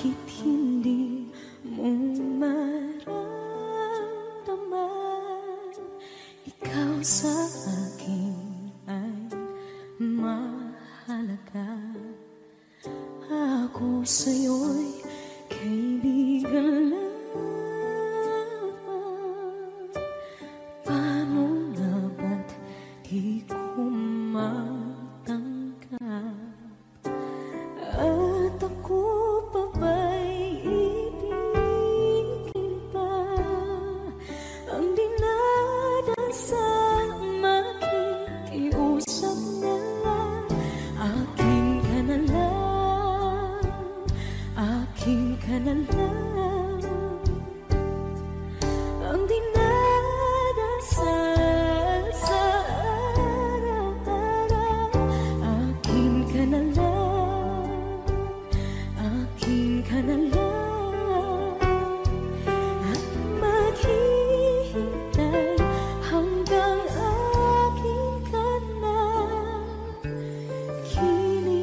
Bakit hindi mo maramdaman? Ikaw sa akin ay mahalaga. Ako sa'yo'y kaibigan lamang. Paano nga ba't di ko matanggap? At ako pa ba'y ibigin pa? Ang dinadasal makikiusap na lang. Akin ka na lang, akin ka na lang. Ang dinadasal sa araw-araw. Akin ka na lang, akin ka na lang. At maghihintay hanggang akin ka na kilig.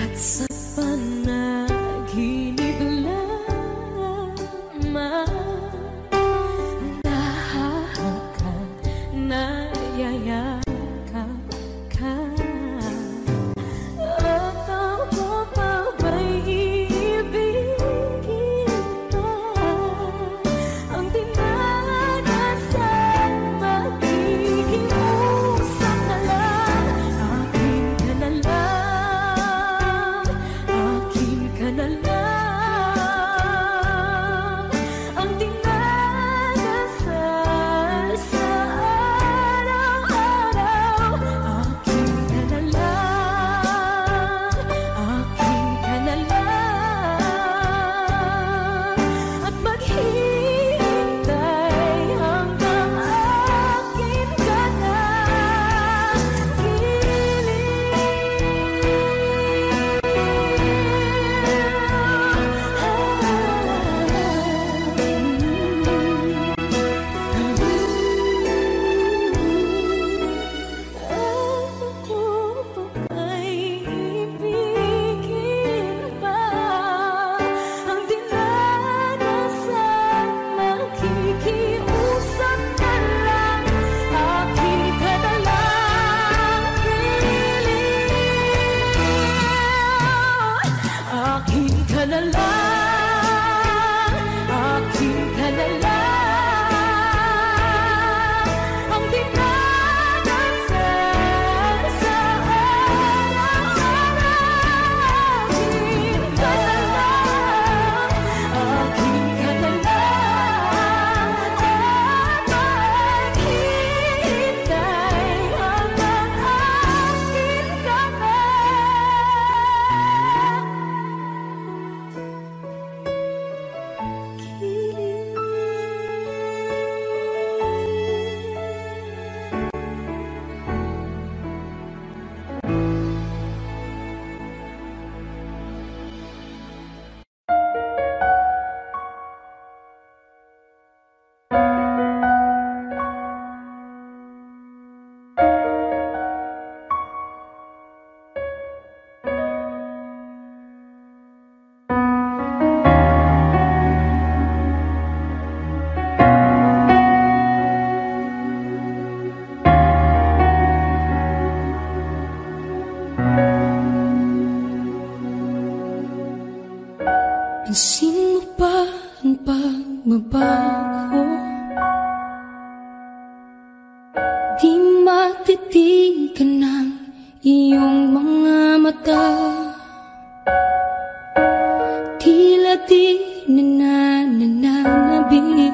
At sa panaginip lamang nahahagkan, nayayakap ka. At ako pa ba'y ibigin pa? Ang dinadasal makikiusap na lang. Akin ka na lang, akin ka na lang. Ang dinadasal sa araw-araw. Akin ka na lang, akin ka na lang. At maghihintay hanggang akin ka na Ako pa ba'y ibigin pa? Ang dinadasal makikiusap na lang. Akin ka na lang, kilig. Akin ka na lang, akin ka na lang. Ang dinadasal sa araw-araw. Akin ka na lang, akin ka na lang. At maghihintay hanggang akin ka na Pansin mo ba ang pagbabago? Di matitigan ng iyong mga mata. Tila di nananabig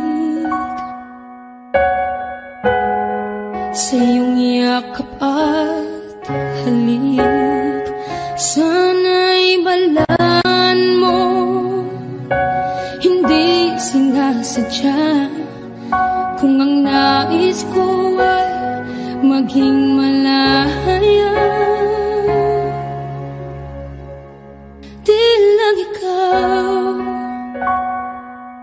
sa iyong yakap at halik. Sana'y balaan mo, hindi sinasadya. Kung ang nais ko ay maging malaya, di lang ikaw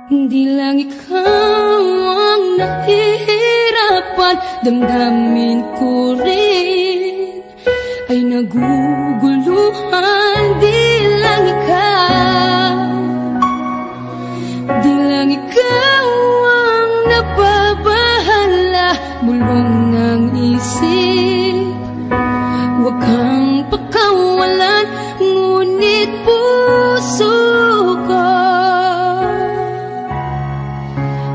Di lang ikaw ang nahihirapan, damdamin ko rin ay naguguluhan. Di lang ikaw, di lang ikaw ang nababahala, bulong ng isip. Huwag kang pakawalan, ngunit puso ko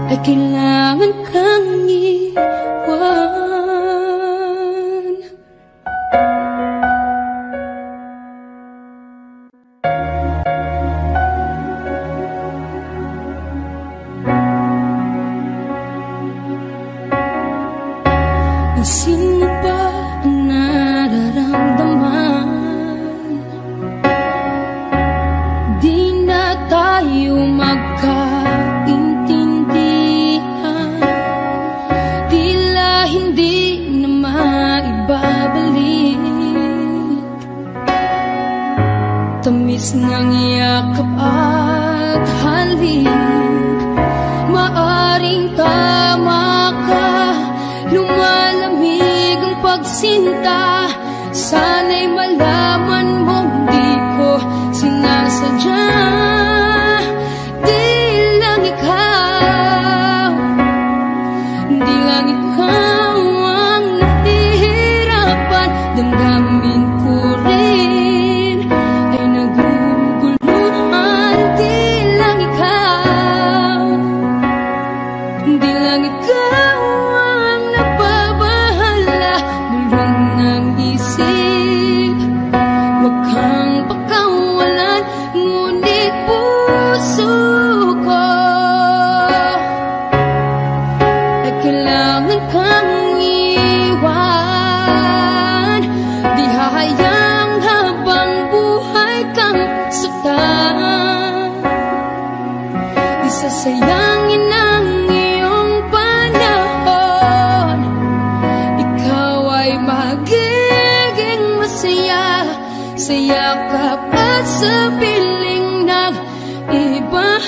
ay kailangan kang iwan. Sino ba ang nararamdaman? Di na tayo magkaintindihan, tila hindi na maibabalik. Tamis ng yakap at halik, maaring tama ka, lumalamig ang pagsinta. Sana'y malaman mong di ko sinasadya. Di lang ikaw, di lang ikaw ang nahihirapan, damdamin ko rin ay naguguluhan. Di lang ikaw, di lang ikaw ang nababahala, bulong ng isip. Huwag kang pakawalan, ngunit puso ko ay kailangan kang iwan. Di hahayang habang buhay kang saktan, di sasayangin ang iyong panahon. Ikaw ay magiging masaya sa yakap at sa piling ng iba.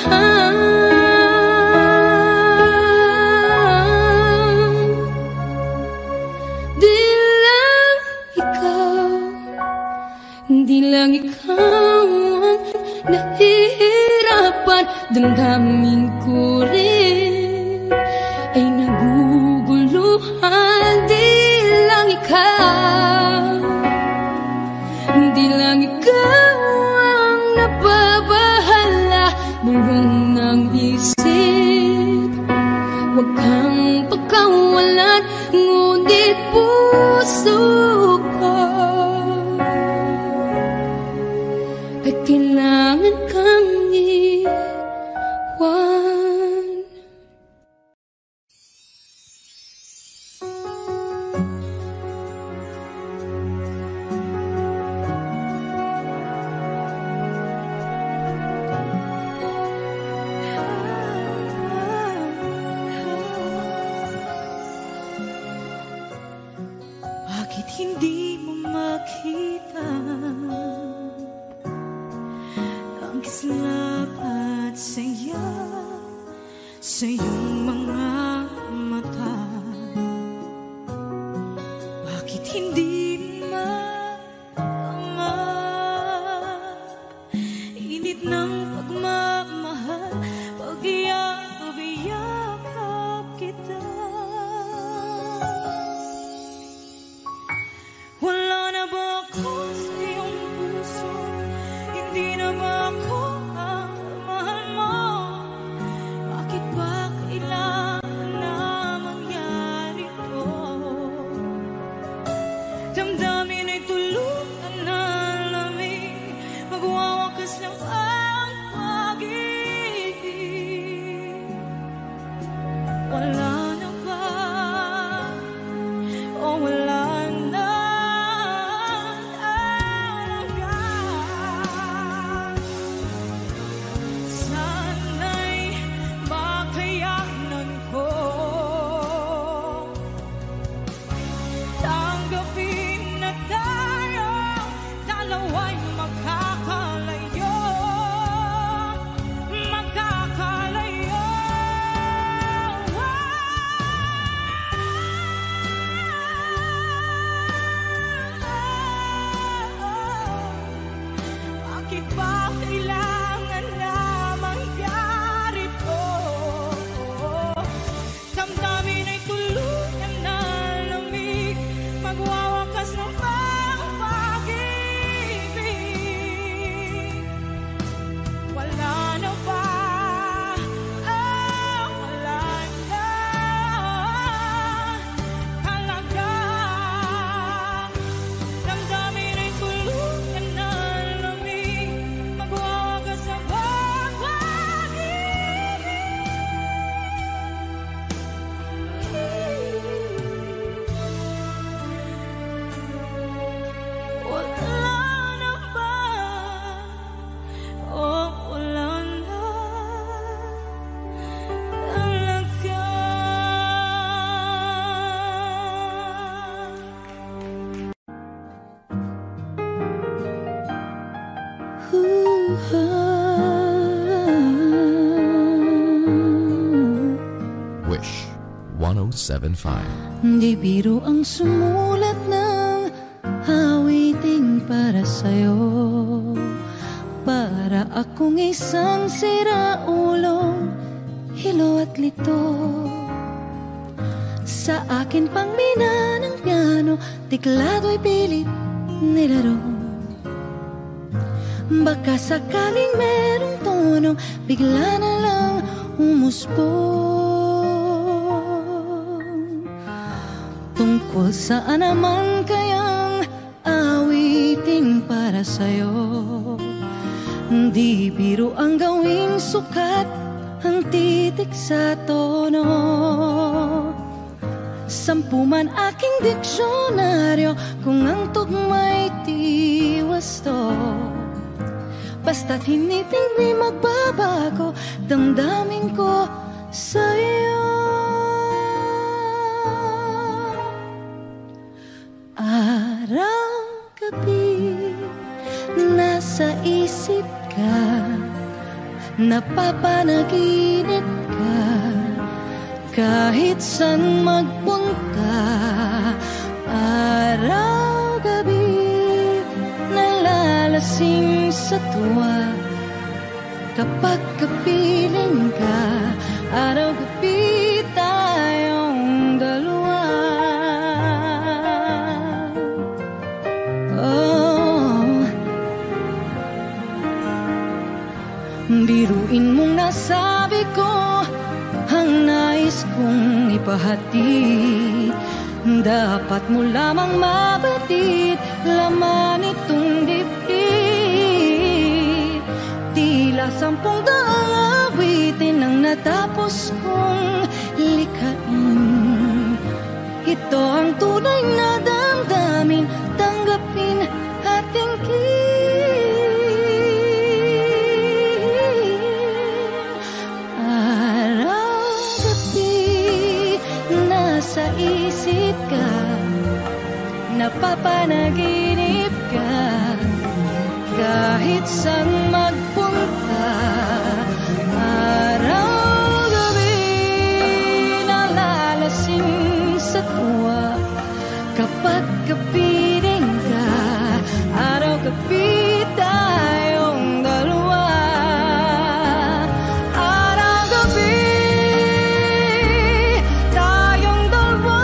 Di lang ikaw, di lang ikaw ang nahihirapan, damdamin ko rin ay naguguluhan. Di lang ikaw, di lang ikaw ang nababahala, bulong ng isip. Huwag kang pagkawalan, ngunit puso ko ay kailangan kang iwan. Bakit hindi mo makita ang kislap at saya sa iyong mga mata? Bakit hindi maama init ng pagmamahal, pag-iyakap kita? Wala na ba ako sa iyong puso? Hindi na ba ako ang mahal mo? Bakit ba kailangan na mangyari to? Damdamin ay tulutan na lamig, magwawakas na ang pag-ibig. Wala na ba? O wala na? Magkakalayo Wish 107.5. Di biro ang sumulat ng awiting para sa'yo, para akong isang siraulong hilo at lito. Sa akin pang mina ng piano, tiklado'y pilit nilaro. Baka sakaling merong tono, bigla na lang umusbong. Tungkol saan naman kayang awiting para sa'yo? Di biro ang gawing sukat ang titik sa tono. 10 man aking diksyonaryo kung ang tugma'y tiwasto. Basta't hiniting di magbabago damdamin ko sa'yo. Araw-gabi nasa isip ka, napapanaginip ka, kahit saan magpunta. Araw-gabi nalalasing sa tuwa, kapag kapiling ka. Araw-gabi tayong dalawa. Oh, biruin mong nasabi ko ang nais kong ipahati. Dapat mo lamang mabatid laman itong dibdib. Tila 10 daang awitin ang natapos kong likhain. Ito ang tunay na damdamin, tanggapin at tingin. Araw-gabi nasa isip ka, napapanaginip ka, kahit saan magpunta. Araw-gabi nalalasing sa tuwa, kapag kapiling ka. Araw-gabi tayong dalawa. Araw-gabi tayong dalawa.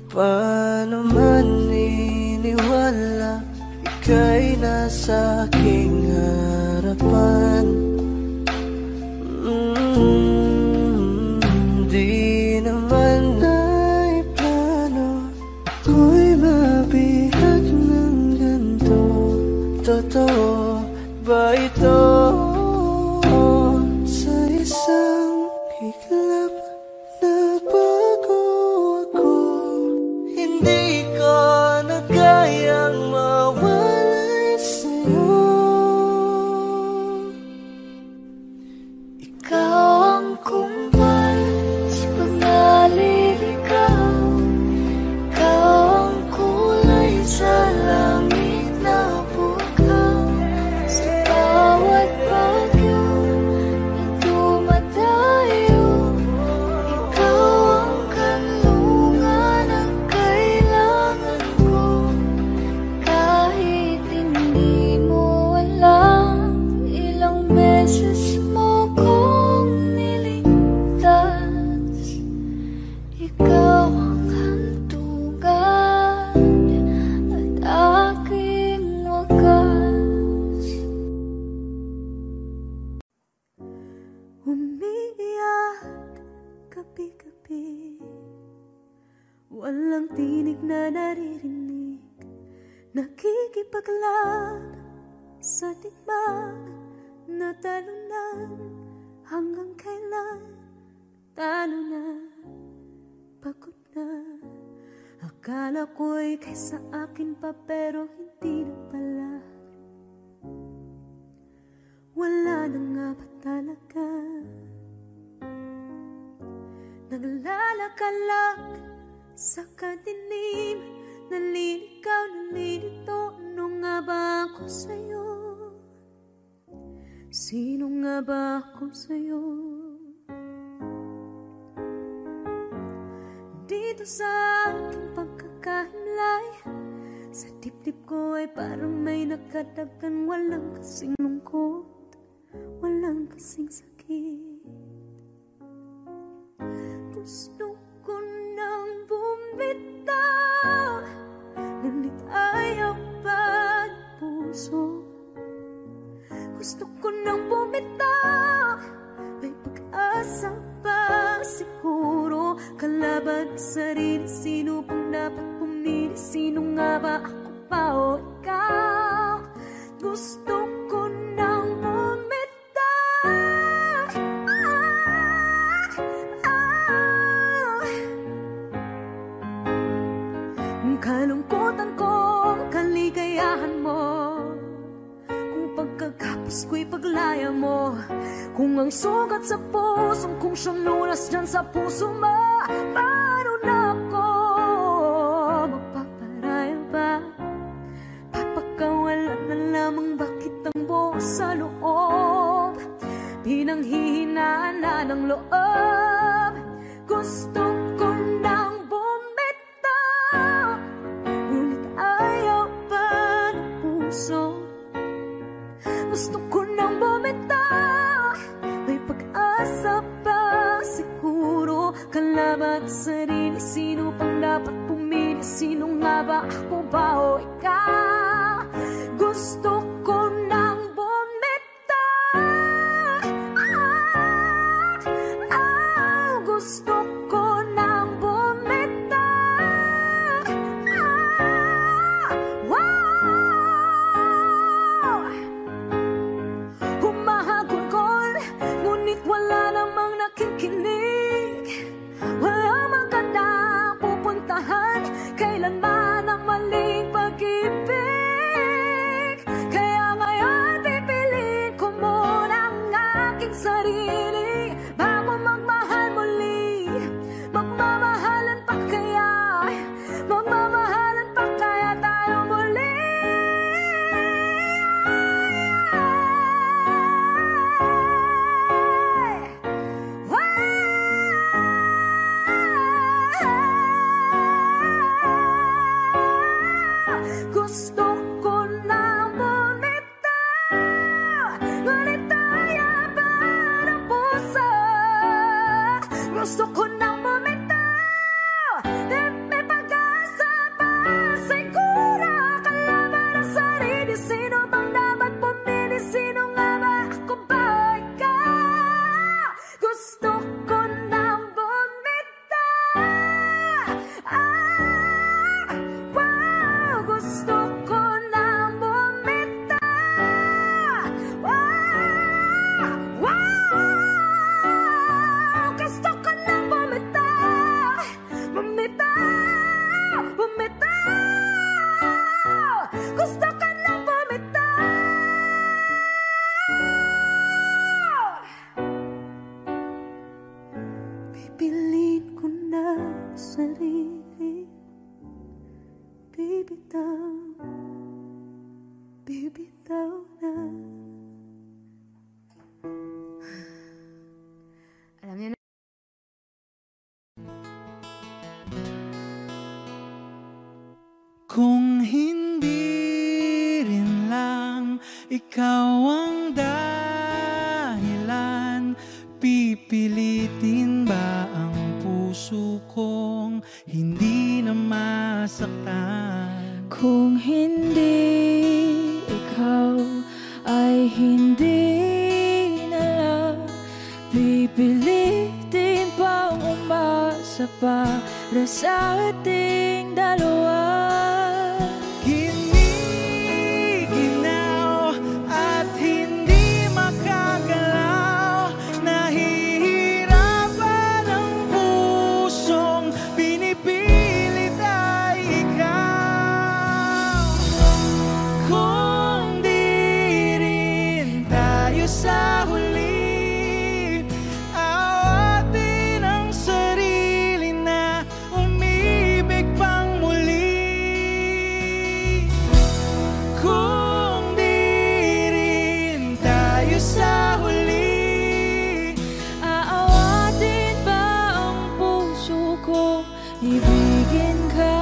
Paano man iniwala, ika'y nasa aking harapan. Di naman naiplano, ako'y mabihag ng ganito. Totoo ba ito? Sa isang higlap na bago ako, hindi ko na kayang mawalay sa'yo. Ikaw ang kumpas pag naliligaw, ikaw ang kulay sa langit na bukaw. Sa bawat bagyo na dumadayo, ikaw ang kanlungan ang kailangan ko. Kahit hindi mo alam, ilang beses mo kong niligtas. Ikaw ang hantugan at aking wakas. Umiiyak gabi-gabi, walang tinig na naririnig. Nakikinig Nakikipaglag sa tikman na talunan. Hanggang kailan talo na, pagod na. Akala ko'y kaysa akin pa, pero hindi na pala. Wala na nga ba talaga? Naglalakalag sa kadilim, naliligaw, nalilito. Ano nga ba ako sa'yo? Sino nga ba ako sa'yo? Dito sa aking pagkakahimlay, sa dibdib ko ay parang may nakadagan. Walang kasing lungkot, walang kasing sakit. Gusto ko nang bumitaw, ngunit ayaw pa ng puso. Gusto ko nang bumitaw, may pag-asa pa siguro. Kalaban sa sarili, sino pang dapat pumili? Sino nga ba, ako pa o ikaw? Gusto ko nang bumitaw. Kalungkutan ko, kaligayahan mo. Kung pagkagapos ko'y paglaya mo. Kung ang sugat sa pusong kung siyang lunas dyan sa puso mo. Paano na ako magpaparaya ba? Papakawalan na lamang bakit ang buo sa loob? Pinanghihinaan na ng loob. Gusto ko nang bumitaw, ngunit ayaw pa ng puso. Gusto ko nang bumitaw, may pag-asa pa siguro. Kalaban sa sarili, sino pang dapat pumili? Sino nga ba, ako ba o ikaw? Gusto ko nang bumitaw. Gusto ko nang bumitaw. Humahagulgol, ngunit wala namang nakikinig. Wala magandang pupuntahan, kailanman ang maling pag-ibig. Kaya ngayon pipiliin ko muna ang aking sarili bago magmahal muli. Magmamahalan pa kaya? Magmamahalan pa kaya tayo muli? Gusto ko nang bumitaw, ngunit ayaw pa ng puso. Gusto ko nang bumitaw, may pag-asa pa siguro. Kalaban ang sarili, sino bang dapat pumili? Sino nga ba, ako ba o ikaw? Gusto ko nang bumitaw. Gusto ko nang bumitaw. Gusto ko nang bumitaw. Bumitaw, bumitaw. Gusto ko nang bumitaw. Pipiliin ko na sarili, bibitaw, bibitaw na. Alam niyo na. Kung hindi rin lang ikaw ang dahilan, pipilitin ba ang puso kong hindi na masaktan? Kung hindi ikaw ay hindi na lang, pipilitin pang umasa para sa ating dalawa. Give me sa huli. Awatin ang sarili na umibig pang muli. Kung di rin tayo sa huli, aawatin ba ang puso ko ibigin ka?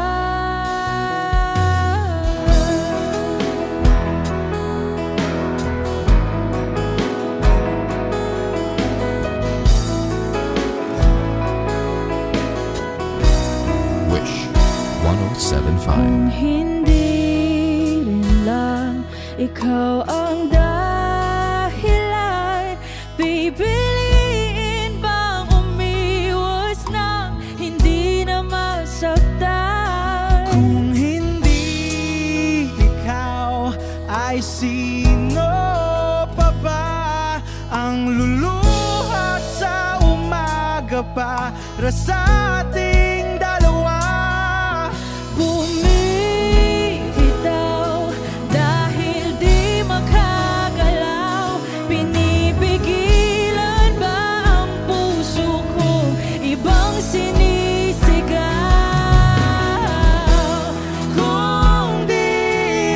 Wish 1075. Kung hindi rin lang ikaw ang dahilan, pipiliin bang umiwas na hindi na masaktan? kung hindi ikaw ay sino pa ba ang luluha sa umaga para sa ating dalawa? Bumibitaw dahil di makagalaw, pinipigilan ba ang puso ko ibang sinisigaw? Kung di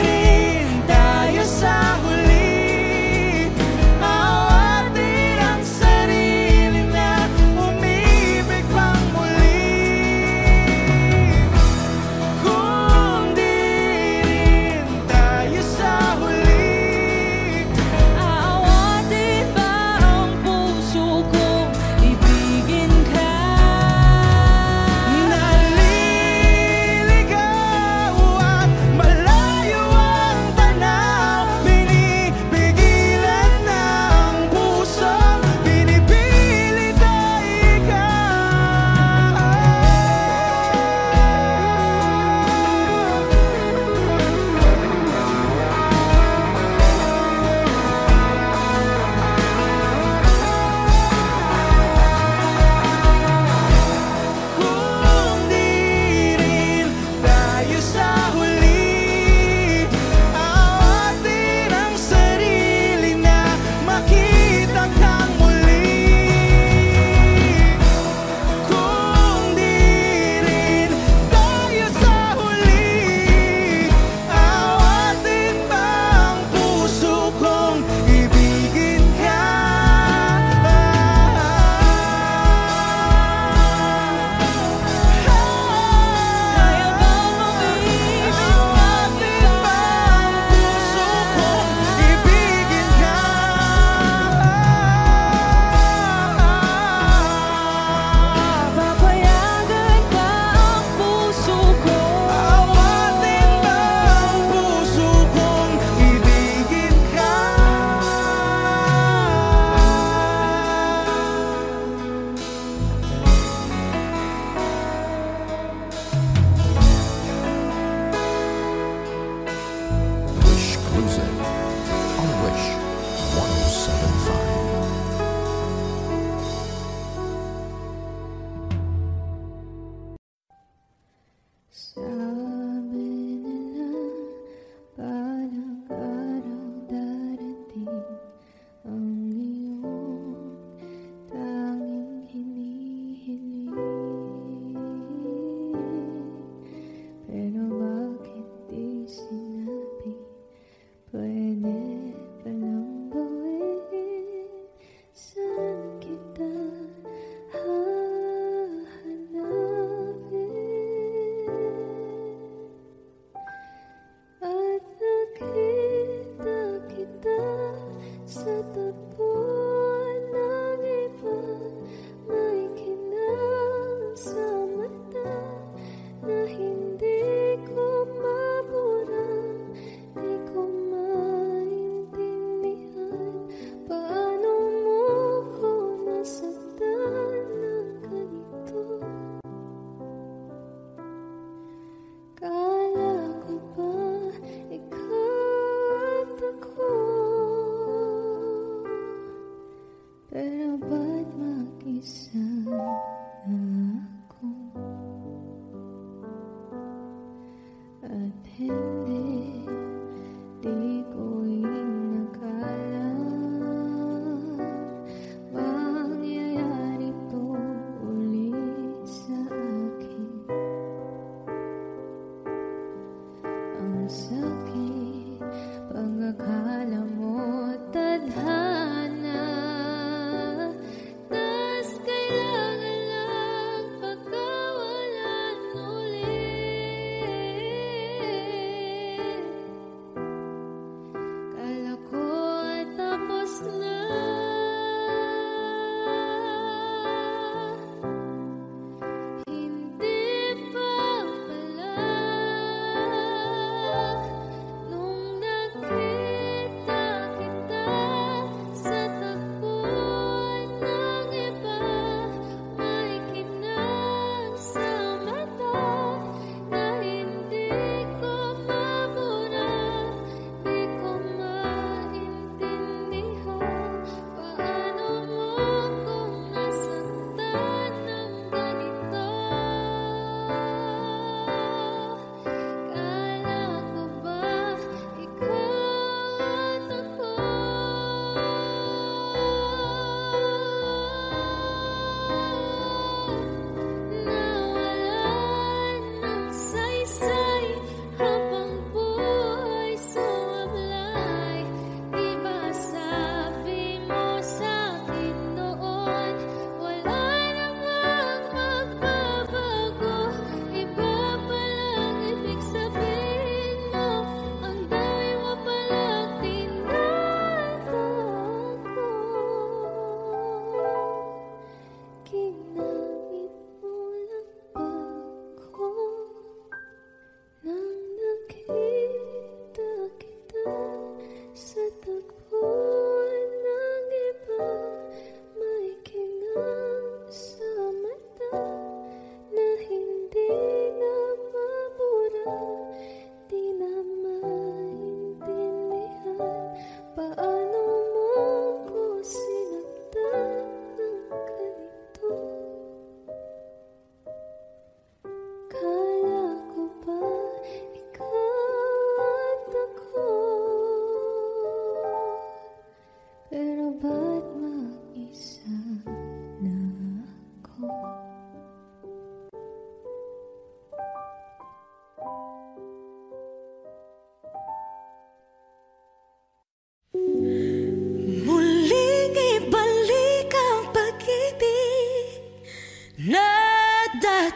rin tayo sa huli, awatin ang sarili na umibig pang muli. Kung di rin tayo sa huli, Aawatin ba ang puso ko ibigin ka? naliligaw at malayo ang tanaw, pinipigilan ng puso, pinipilit ay ikaw. Kung di rin tayo sa huli, awatin ang sarili na makita kang muli. Kung di rin tayo sa huli, awatin ba ang puso kong ibigin ka? Kaya bang umibig Awatin ba ang puso kong ibigin ka? Papayagan ba ang puso ko? Awatin ba ang puso kong ibigin ka? Wish exclusive on Wish 1075. Sabi nila balang araw darating ang iyong tanging hinihiling. Pero bakit di sinabi?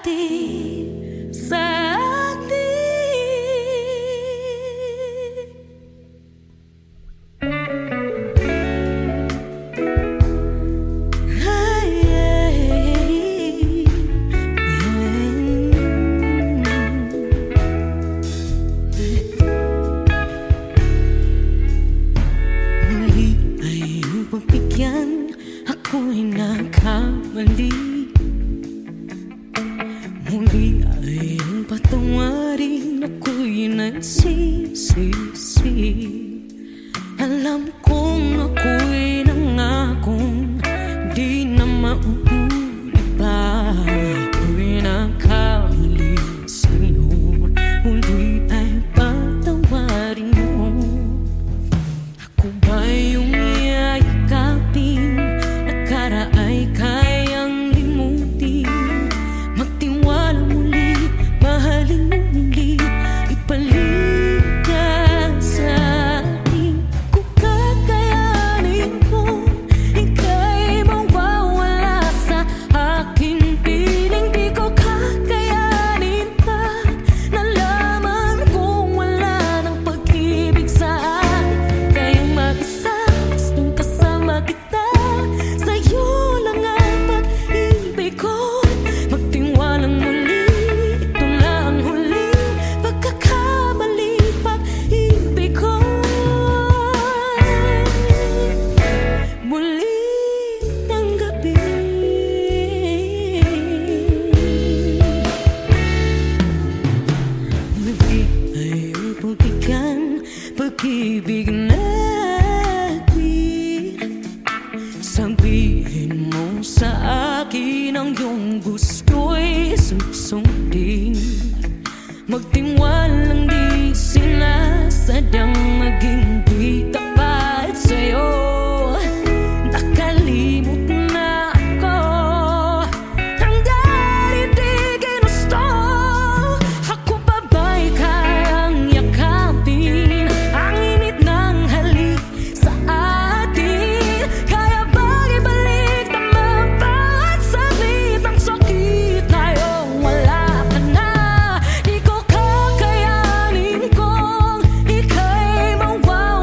atin, sa atin. Ako'y nagkamali. Muli ay ang patawarin, ako'y nagsisisi. Alam kong ako'y nangakong di na mauulit pa. Ako'y nagkamali sa'yo, muli ay patawarin mo. Ako ba yung yayakapin ay kayang limutin? Magtiwala muli, mahalin mo muli, ibalik ka sa akin. Kung kakayanin ko, ika'y mawawala sa aking piling. Di ko kakayanin pa, nalaman kong wala ng pag-ibig sa akin. Kayang mag-isa, gustong kasama kita. Sa'yo lang ang pag-ibig ko. Magtiwalang muli, ito lang huli pagkakamali, pag-ibig ko. Muli tanggapin. Muli ay uputikan pag-ibig natin. Sabihin mo sa akin ang iyong gusto'y susundin. Magtiwalang di sinasadyang maging di tapat sa'yo. Nakalimot na ako, hanggang di ginusto. Ako pa ba'y kayang yakapin ang init ng halik sa atin? Kaya bang ibalik naman pa at saglit ang sakit ngayong wala ka na? Di ko kakayanin kung ika'y mawawala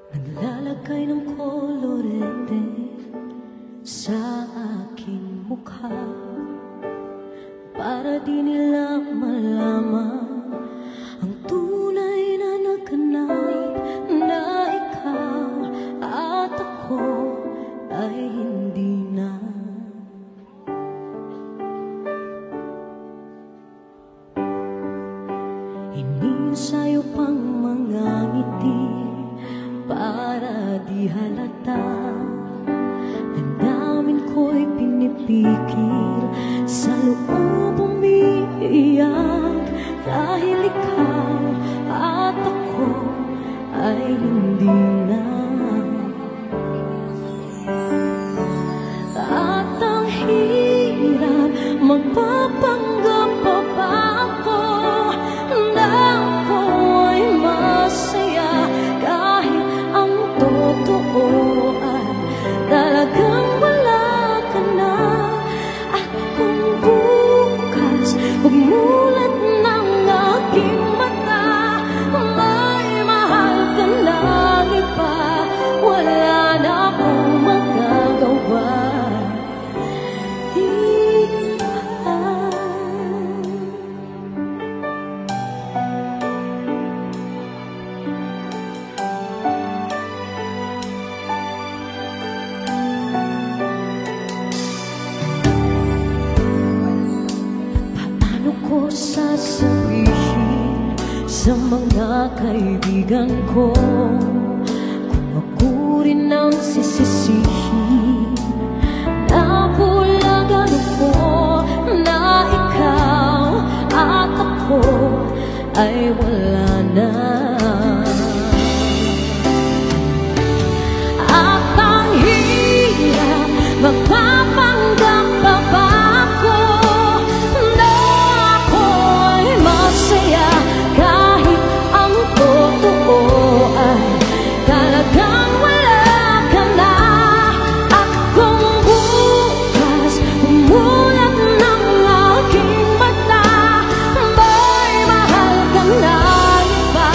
Naglalagay ng kolorete sa aking mukha para di nila malaman ang tunay na nagkanayip na ikaw at ako ay hindi na. Inisayo pang mga ngiti para di halata. Damdamin ko'y pinipigil, sa loob umiiyak, dahil ikaw at ako ay hindi na. At ang hirap, magpapanggap pa ba ako na ako ay masaya kahit kaibigan ko, kung ako rin ang sisisihin, nabulagan ako na ikaw at ako ay wala na. At ang hirap magpapanggap pa ba ako na ako'y masaya kahit ang totoo ay talagang wala ka na. At kung bukas umulan ng aking mata, may mahal ka na iba,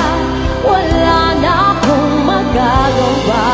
wala na akong magagawa.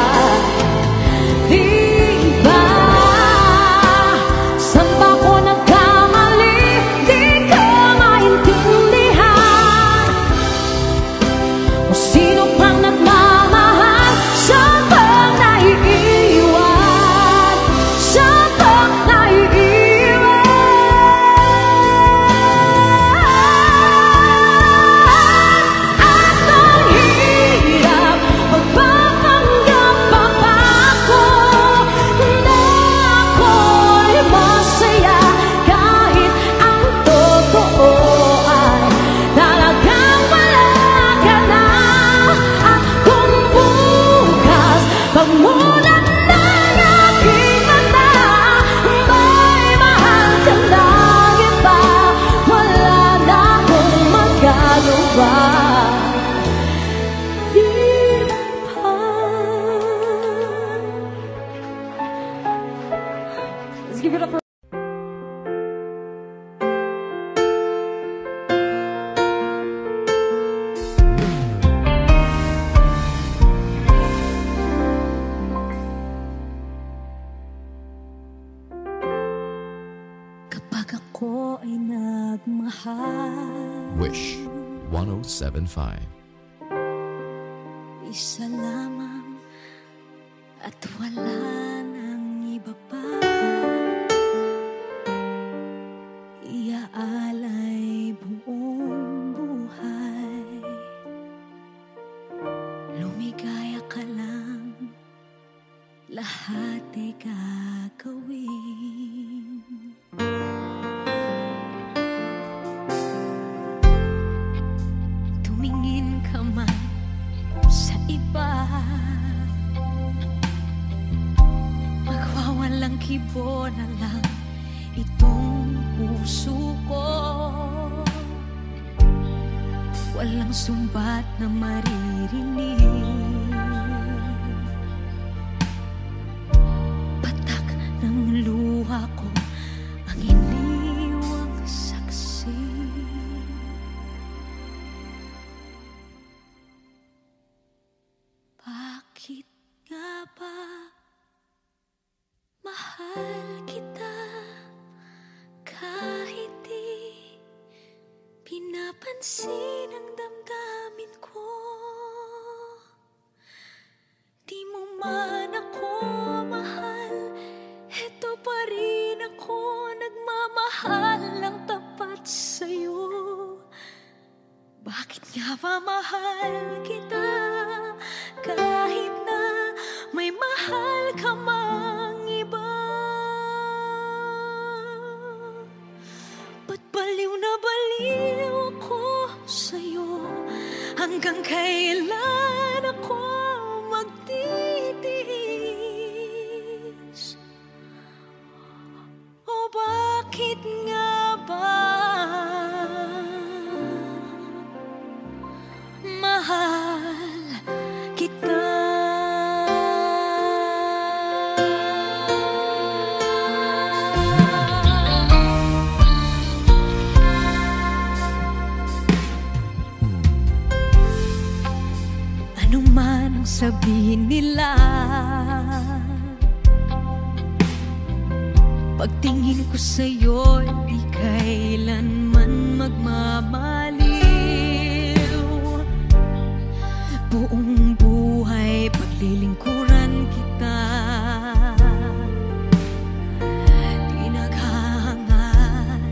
Let's give it up for kapag ako ay nagmahal. Wish 1075. Isa lamang at wala nang iba pa. Iaalay buong buhay. Lumigaya ka lang, lahat ay gagawin. Tumingin ka man sa iba, magwawalang kibo na lang itong puso ko. Walang sumbat na maririnig, patak ng luha ko ang iniwang saksi. Bakit nga ba mahal kita kahit di pinapansin ang damdamin ko? Di mo man ako mahal, eto pa rin ako nagmamahal ng tapat sa'yo. Bakit nga ba mahal kita kahit na may mahal ka mang iba? Ba't baliw na baliw ako sa'yo? Hanggang kailan ako magtitiis? O bakit nga ba mahal kita? Ano man ang sabihin nila, pagtingin ko sa'yo di kailanman magmamaliw. Buong buhay paglilingkuran kita, di naghahangad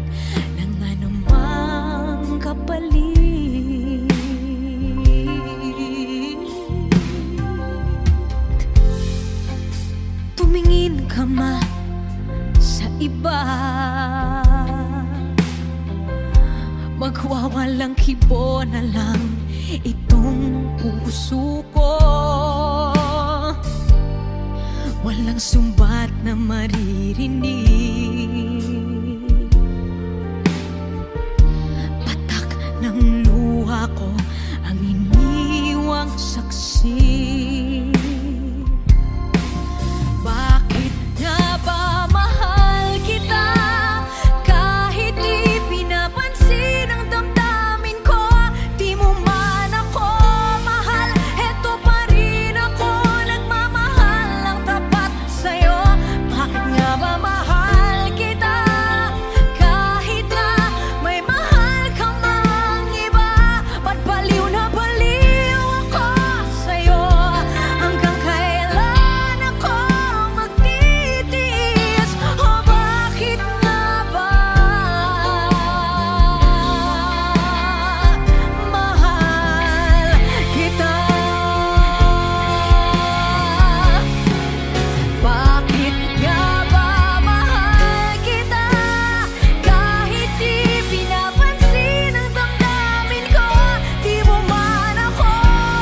ng anumang kapalit. ka man sa iba, magwawalang kibo na lang itong puso ko. Walang sumbat na maririnig, patak ng luha ko ang iniwang saksi. Bakit nga ba mahal kita kahit di pinapansin ang damdamin ko? Di mo man ako mahal, eto pa rin ako nagmamahal ng tapat sa'yo. Bakit nga ba mahal kita kahit na may mahal ka mang iba? Ba't baliw na baliw ako sa'yo? Hanggang kailan ako magtitiis? O bakit nga ba mahal kita? Bakit nga ba mahal kita kahit di pinapansin ang damdamin ko? Di mo man ako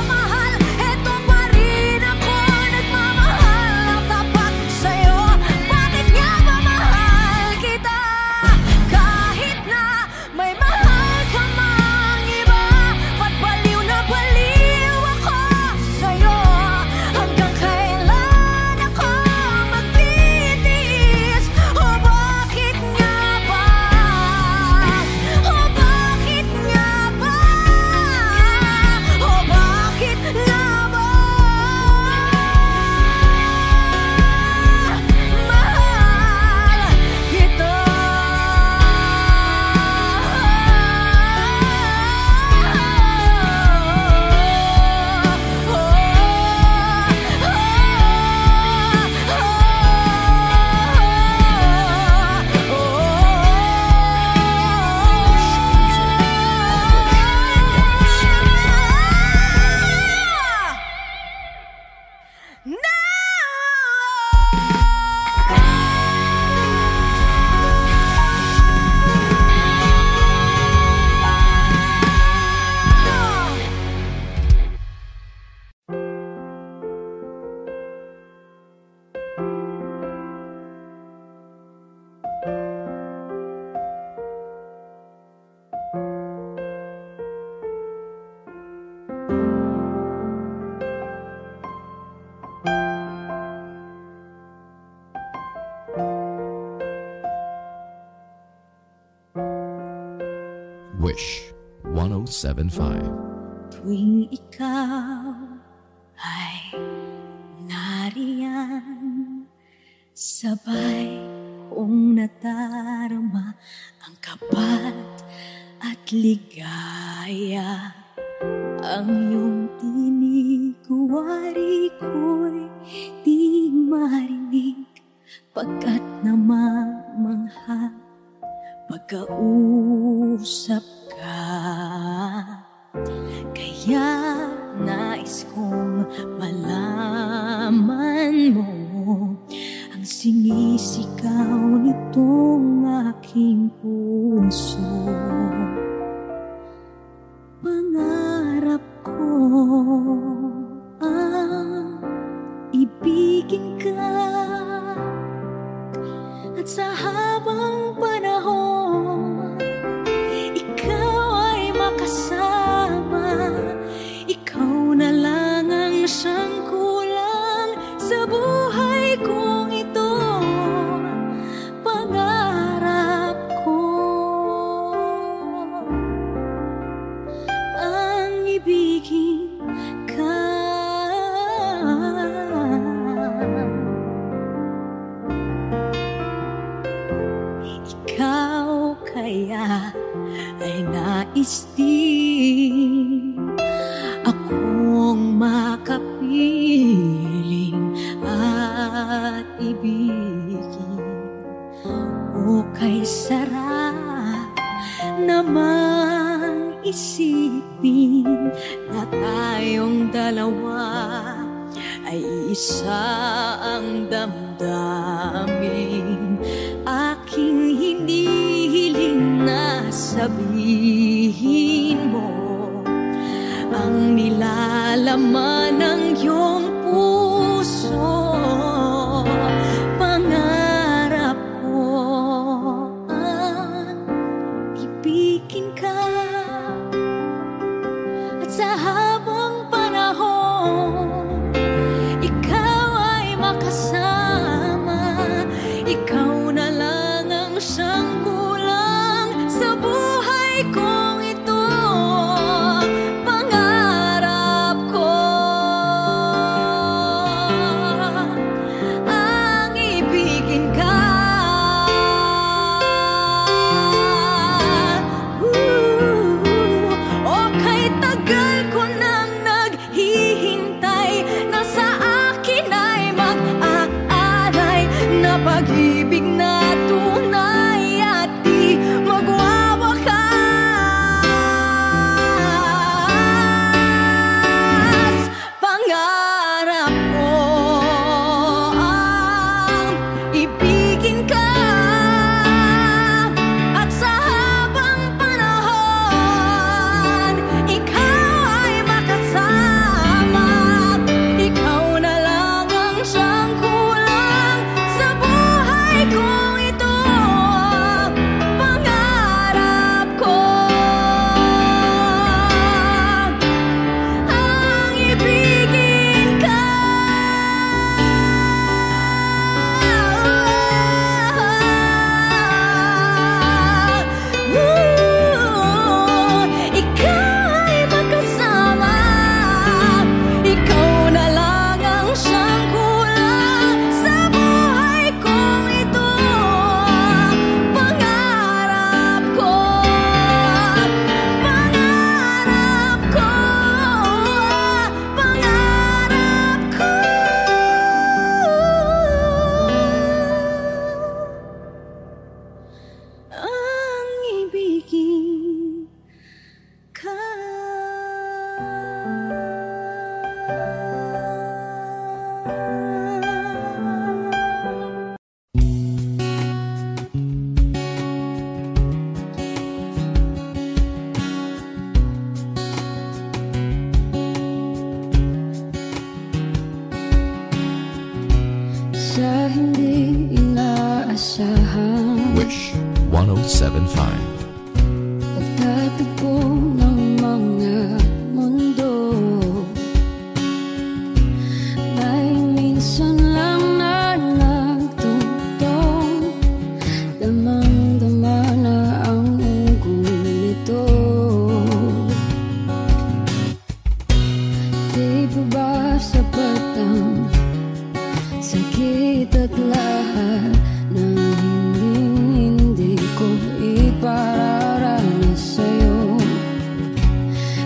mahal, eto pa rin ako nagmamahal ng tapat sa'yo. Bakit nga ba mahal kita kahit na may mahal ka mang iba? Ba't baliw na baliw ako sa'yo? Hanggang kailan ako magtitiis? O bakit nga ba? O bakit nga ba? O bakit nga ba? Mahal kita. Wish 1075. Tuwing ikaw ay nariyan, sabay kong nadarama ang kapat at ligaya. Ang iyong tinig, wari ko'y di marinig, pagkat namamangha pagkausap ka. Kaya nais kong malaman mo ang sinisigaw nitong aking puso. Pangarap ko ang ibigin ka, at sa habang panahon ikaw ay makasama. Ikaw na lang ang siyang kulang sa buhay kong ito. Pangarap ko ang ibigin ka. Ikaw kaya ay nais din akong makapiling at ibigin. O kay sarap namang isipin na tayong dalawa ay isa ang damdamin. Aking hinihiling na sabihin mo ang nilalaman ng iyong puso. Pangarap ko ang ibigin ka, at sa habang panahon ikaw ay makasama. Ikaw na lang ang siyang kulang sa buhay kong ito. Pangarap ko ang ibigin ka. O kahit tagal ko nang naghihintay, nasa akin ay mag-aalay na pag-ibig na tunay at di magwawakas. Pangarap ko ang ibigin ka, at sa habang panahon ikaw ay makasama. Ikaw na lang ang siyang kulang sa buhay kong ito. Pangarap ko ang ibigin ka. Ikaw ay makasama. Ikaw na lang ang siyang kulang sa buhay kong ito. Pangarap ko, pangarap ko, pangarap ko ang ibigin ka. Sa hindi inaasahan, Wish 1075. pagtatagpo ng mga mundo, may minsan lang na nagtutong, damang-dama na ang unggoy nito. Di ba ba sapat ang sakit at lahat ng hindi ko ipararanas sa'yo?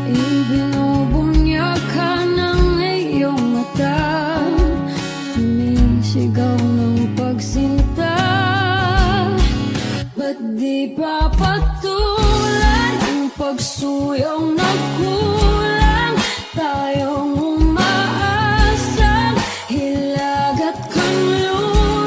Ibinubunyak ka ng iyong mata, sumisigaw ng pagsinta. Ba't di pa patulan ang pagsuyong nagkulang? Tayong umaasang hilag at kanluran.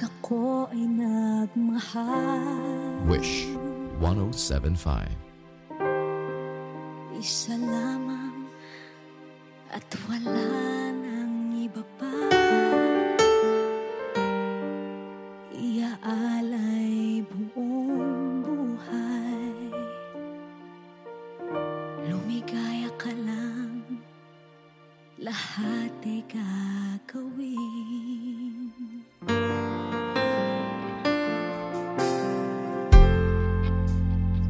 ako ay nagmahal. Wish 107.5. Isa lamang at wala nang iba pa. Iaalay buong buhay. Lumigaya ka lang, lahat ay gagawin.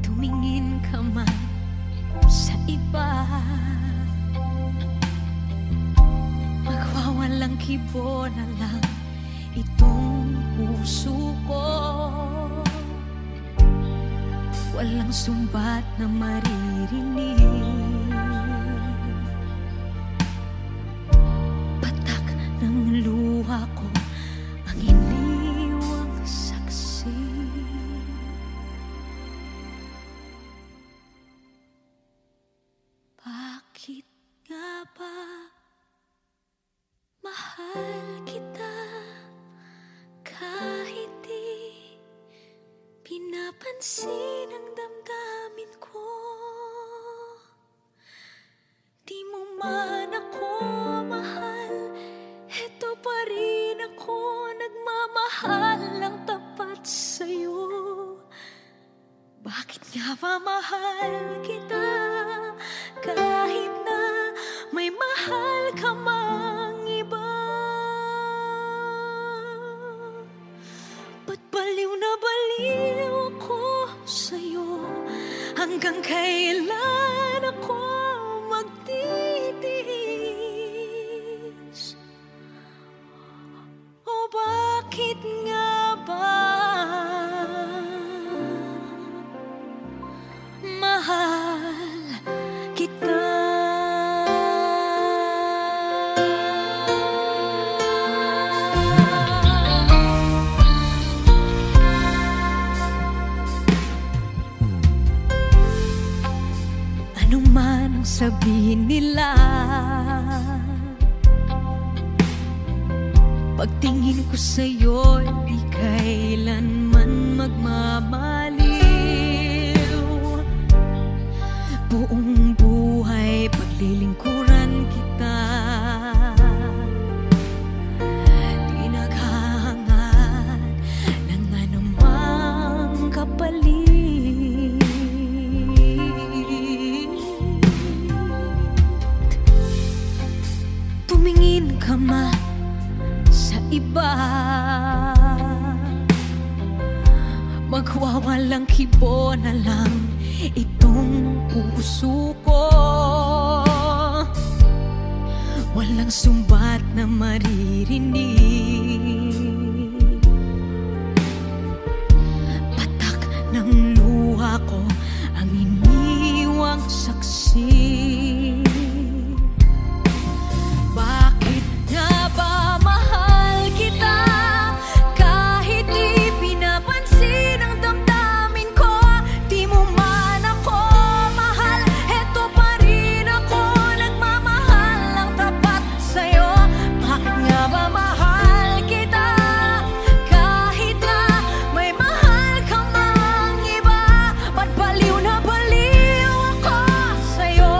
Tumingin ka man sa iba, magwawalang kibo na lang itong puso ko. Walang sumbat na maririnig, patak ng luha ko ang iniwang saksi. Bakit nga ba mahal kita kahit di pinapansin ang damdamin ko? Di mo man ako mahal, eto pa rin ako nagmamahal ng tapat sa'yo. Bakit nga ba mahal kita kahit na may mahal ka mang iba? Ba't baliw na baliw ako sa'yo? Hanggang kailan ako magtitiis? O bakit nga ba mahal kita? Ano man ang sabihin nila, pagtingin ko sa'yo, di kailanman magmamaliw. Buong buhay paglilingkuran kita, di naghahangad ng anumang kapalit. Tumingin ka man sa iba, magwawalang kibo na lang itong puso ko. Walang sumbat na maririnig, patak ng luha ko ang iniwang saksi. Bakit nga ba mahal kita kahit di pinapansin ang damdamin ko? Di mo man ako mahal, eto pa rin ako nagmamahal ng tapat sa'yo. Bakit nga ba mahal kita kahit na may mahal ka mang iba? Ba't baliw na baliw ako sa'yo?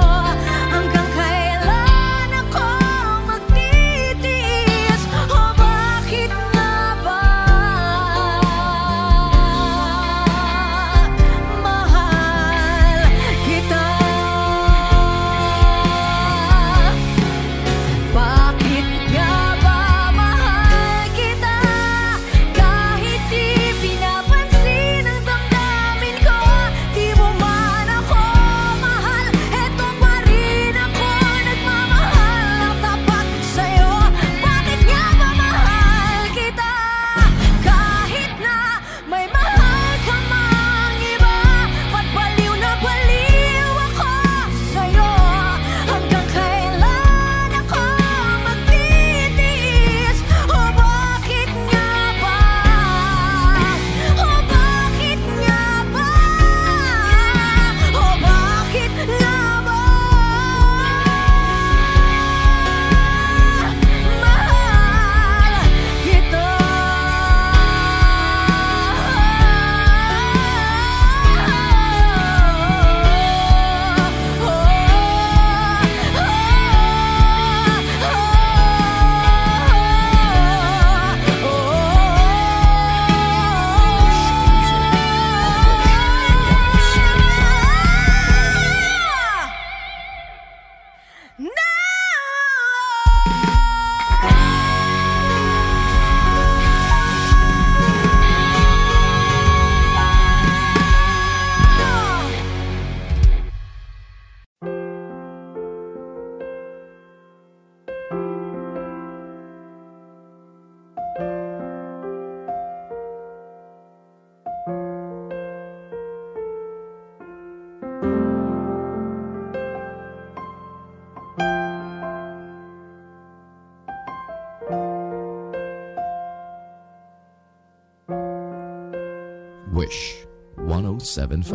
Wish 107.5.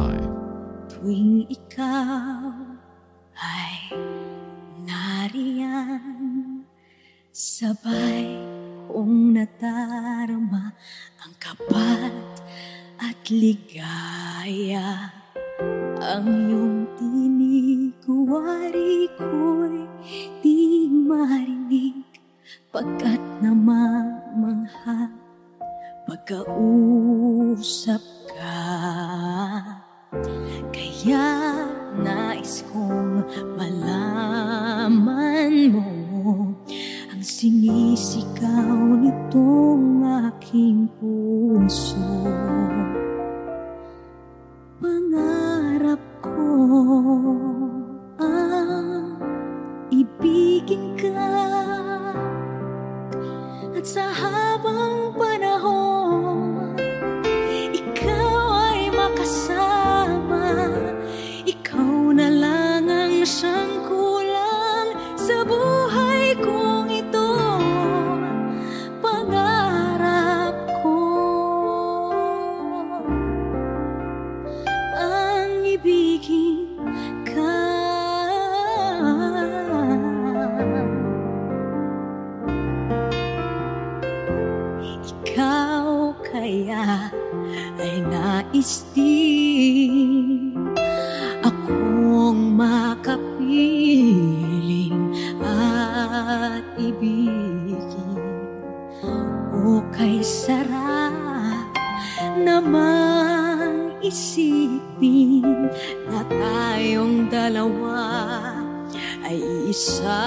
Tuwing ikaw ay nariyan, sabay kong nadarama ang kapat at ligaya. Ang iyong tinig, wari ko'y di marinig, pagkat namamangha pagkausap ka. Kaya nais kong malaman mo ang sinisigaw nitong aking puso. Pangarap ko ang ibigin ka, at sa habang panahon ikaw ay makasama. Ikaw na lang ang siyang kulang sa buhay kong ito. Pangarap ko ang ibigin ka. Ikaw kaya ay nais din akong makapiling at ibigin. O kay sarap namang isipin na tayong dalawa ay isa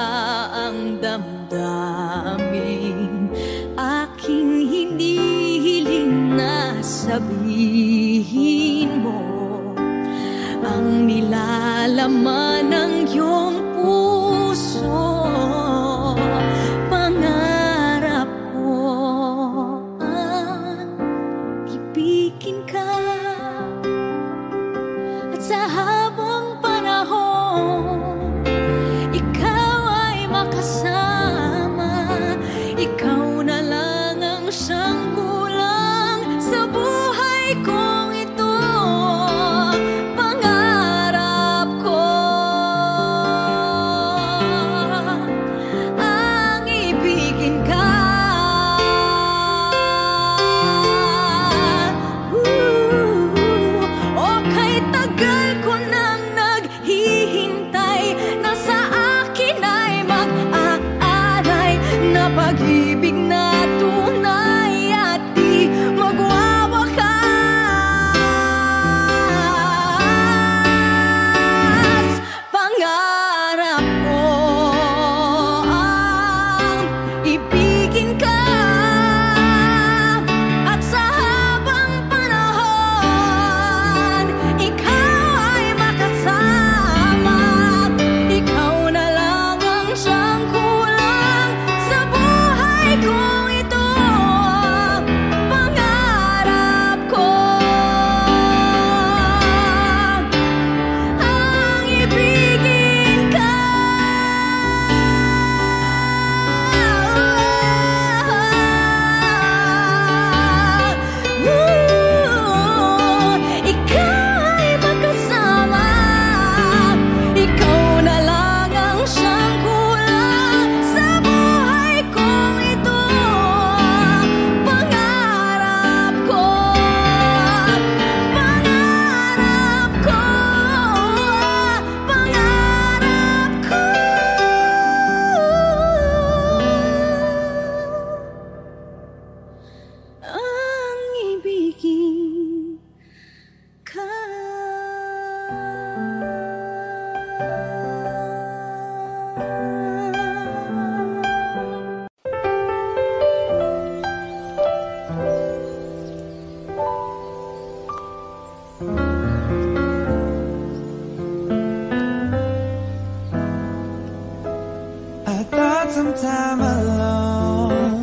ang damdamin. Aking hinihiling na sabihin mo ang nilalaman ng iyong puso. Pangarap ko ang ibigin ka, at sa habang panahon ikaw ay makasama. Ikaw na lang ang siyang kulang sa buhay kong ito. Pangarap ko ang ibigin ka. O kay tagal ko nang naghihintay na sa akin ay mag-aaray na pag-ibig na tunay at di magwawakas. Pangarap ko ang ibigin ka, at sa habang panahon ikaw ay makasama. Ikaw na lang ang siyang kulang sa buhay kong ito. Pangarap ko ang ibigin ka. Ikaw ay makasama. Ikaw na lang ang siyang kulang sa buhay kong ito. Pangarap ko, pangarap ko, pangarap ko ang ibigin ka. I thought some time alone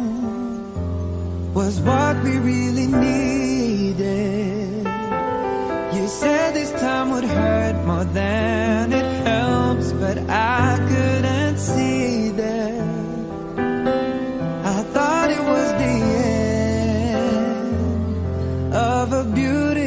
was what we really needed. You said this time would hurt more than it helps, but I couldn't see that. I thought it was the end of a beautiful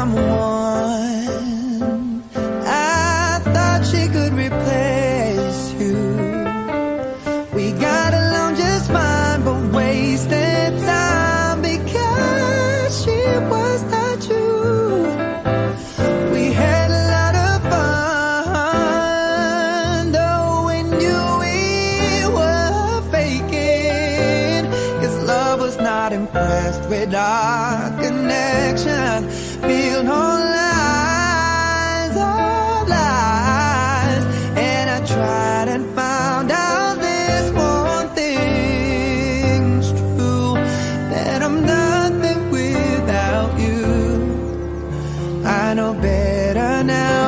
someone. I thought she could replace you. We got along just fine, but wasted time because she was not you. We had a lot of fun, though we knew we were faking, 'cause love was not impressed with our connection. Built on lies, all lies, and I tried and found out this one thing's true, that I'm nothing without you. I know better now,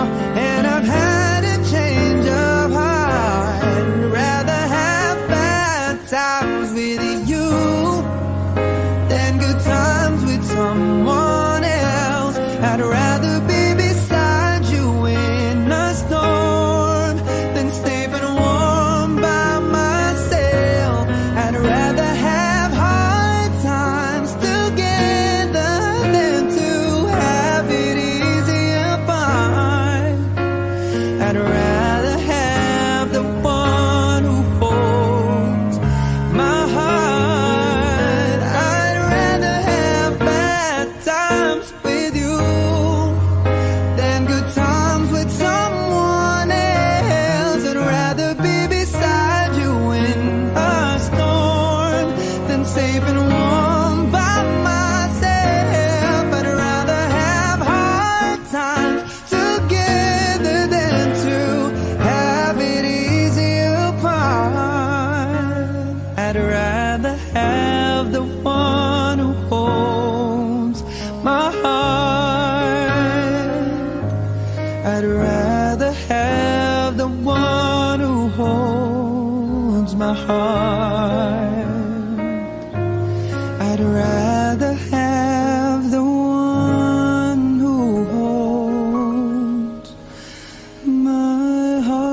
and I've had a change of heart. I'd rather have bad times with you than good times with someone else. I'd rather be beside you in a storm than staying warm by myself. I'd rather have hard times together than to have it easy apart. I'd rather have the one who holds my heart. I'd rather have bad times with you than good times with someone else. I'd rather be beside you in a storm than safe and warm by myself. I'd rather have hard times together than to have it easy apart. I'd rather have the one who holds my heart. I'd rather have the one who holds my heart. I'd rather have the one who holds my heart.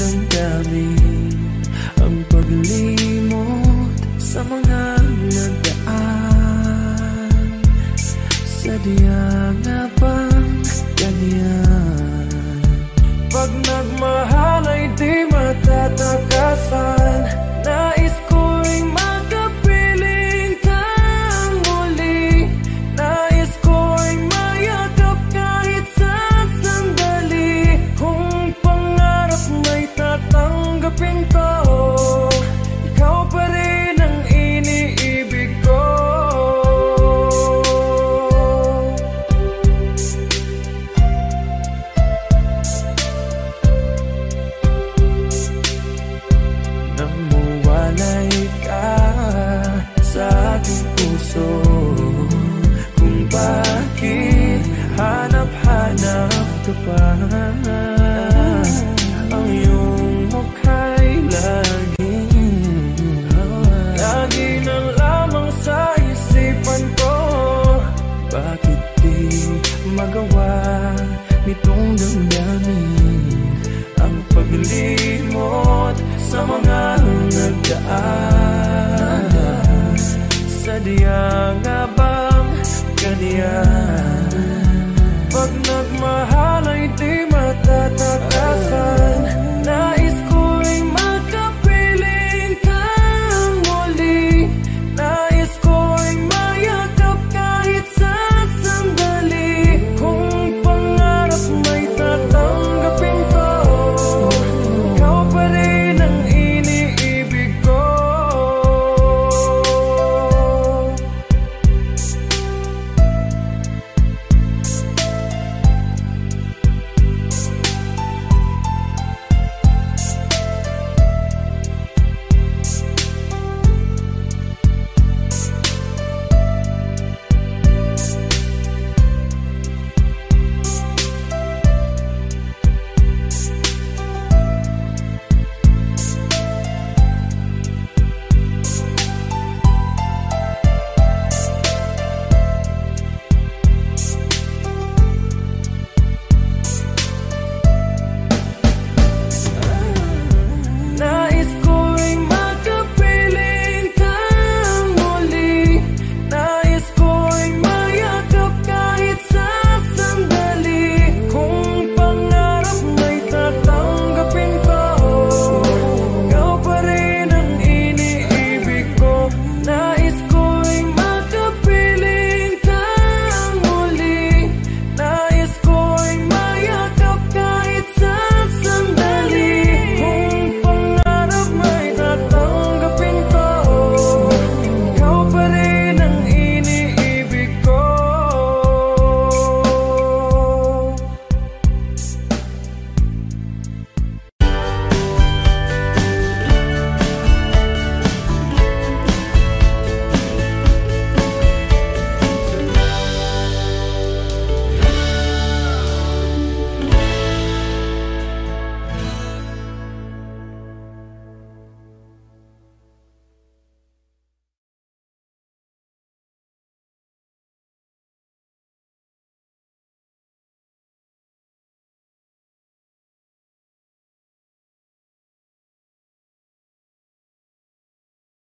damdamin ang paglimot sa mga nagdaan. Sadya nga bang ganyan? Pag nagmahal ay di matatakasan. Nais ko'y makapiling kang muli. Nais ko'y mayakap kahit sa sandali. Kung pangarap may tatanggapin ko, ikaw pa rin ang iniibig ko. Namuwalay ka sa aking puso, kung bakit hanap-hanap ka pa. Ang iyong mukha'y lagi na lamang sa isipan ko. Bakit di magawa nitong damdamin ang paglimot sa mga nagdaan? Sadya nga bang ganyan?